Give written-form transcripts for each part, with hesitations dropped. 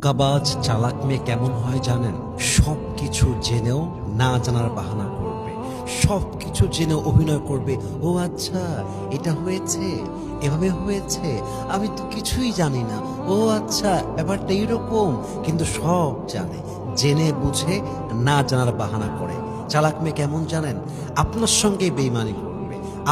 ধোঁকাবাজ চালাক মেয়ে কেমন হয় জানেন? সব কিছু জেনেও না জানার বাহানা করবে, সব কিছু জেনে অভিনয় করবে। ও আচ্ছা, এটা হয়েছে, এভাবে হয়েছে, আমি তো কিছুই জানি না। ও আচ্ছা, ব্যাপারটা এইরকম। কিন্তু সব জানে, জেনে বুঝে না জানার বাহানা করে। চালাক মেয়ে কেমন জানেন? আপনার সঙ্গে বেইমানি করবে,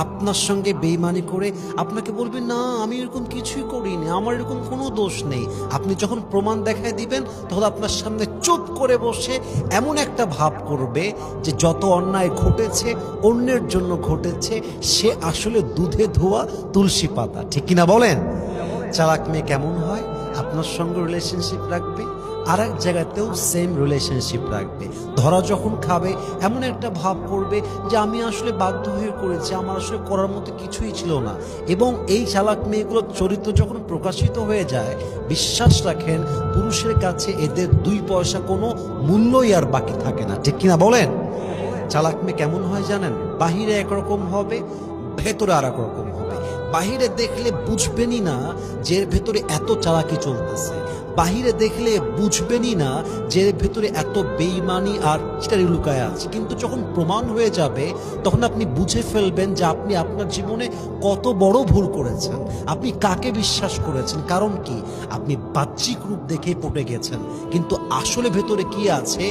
আপনার সঙ্গে বেইমানি করে আপনাকে বলবে না আমি এরকম কিছুই করিনি, আমার এরকম কোনো দোষ নেই। আপনি যখন প্রমাণ দেখায় দিবেন তখন আপনার সামনে চুপ করে বসে এমন একটা ভাব করবে যে যত অন্যায় ঘটেছে অন্যের জন্য ঘটেছে, সে আসলে দুধে ধোয়া তুলসী পাতা। ঠিক কিনা বলেন? চালাক মেয়ে কেমন হয়? আপনার সঙ্গে রিলেশনশিপ রাখবে, আর এক জায়গাতেও সেম রিলেশনশিপ রাখবে। ধরা যখন খাবে এমন একটা ভাব করবে যে আমি আসলে বাধ্য হয়ে করেছি, আমার আসলে করার মতো কিছুই ছিল না। এবং এই চালাক মেয়েগুলোর চরিত্র যখন প্রকাশিত হয়ে যায়, বিশ্বাস রাখেন পুরুষের কাছে এদের 2 পয়সা কোনো মূল্যই আর বাকি থাকে না। ঠিক কিনা বলেন? চালাক মেয়ে কেমন হয় জানেন? বাহিরে একরকম হবে, ভেতরে আর এক রকম হবে। বাহিরে দেখলে বুঝবেনই না যে এর ভেতরে এত চালাকি চলতেছে, বাহিরে দেখলে বুঝবেনই না যে এর ভেতরে এত বেইমানি আর চিটারি লুকায় আছে। কিন্তু যখন প্রমাণ হয়ে যাবে তখন আপনি বুঝে ফেলবেন যে আপনি আপনার জীবনে কত বড় ভুল করেছেন, আপনি কাকে বিশ্বাস করেছেন। কারণ কি, আপনি বাহ্যিক রূপ দেখে পটে গেছেন, কিন্তু আসলে ভেতরে কি আছে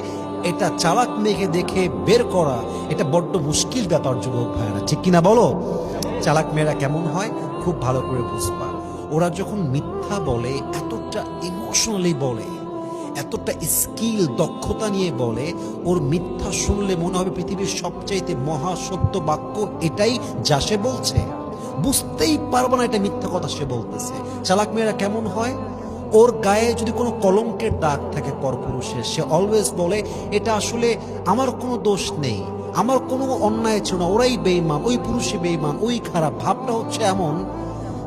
এটা চালাক মেয়েকে দেখে বের করা এটা বড্ড মুশকিল ব্যাপার যুবক ভাইরা। ঠিক কিনা বলো? চালাক মেয়েরা কেমন হয় খুব ভালো করে বুঝবা। ওরা যখন মিথ্যা বলে এতটা ইমোশনালি বলে, এতটা স্কিল দক্ষতা নিয়ে বলে, ওর মিথ্যা শুনলে মনে হবে পৃথিবীর সবচাইতে মহাসত্য বাক্য এটাই যা সে বলছে। বুঝতেই পারবো না এটা মিথ্যা কথা সে বলতেছে। চালাক মেয়েরা কেমন হয়? ওর গায়ে যদি কোনো কলঙ্কের দাগ থাকে পরপুরুষের, সে অলওয়েজ বলে এটা আসলে আমার কোনো দোষ নেই, আমার কোনো অন্যায় ছিল না, ওরাই বেঈমান, ওই পুরুষই বেঈমান, ওই খারাপ। ভাবটা হচ্ছে এমন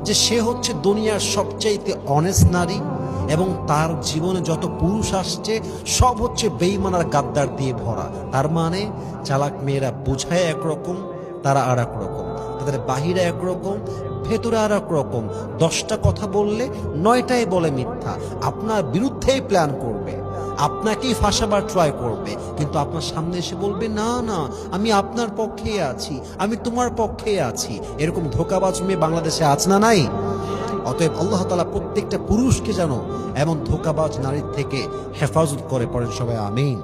যে সে হচ্ছে দুনিয়ার সবচাইতে অনেস্ট নারী, এবং তার জীবনে যত পুরুষ আসছে সব হচ্ছে বেঈমান আর গাদ্দার দিয়ে ভরা। তার মানে চালাক মেয়েরা বুঝায় একরকম, তারা আর এক রকম। তাদের বাহিরে একরকম, ভেতরে আর এক রকম। 10টা কথা বললে 9টাই বলে মিথ্যা, আপনার বিরুদ্ধেই প্ল্যান করবে, আপনাকেই ফাঁসাবার ট্রাই করবে। কিন্তু আপনার সামনে এসে বলবে না না, আমি আপনার পক্ষেই আছি, আমি তোমার পক্ষেই আছি। এরকম ধোঁকাবাজ মেয়ে বাংলাদেশে আছে না নাই? অতএব আল্লাহ তাআলা প্রত্যেকটা পুরুষকে যেন এমন ধোঁকাবাজ নারীর থেকে হেফাজত করে। পড়েন সবাই আমিন।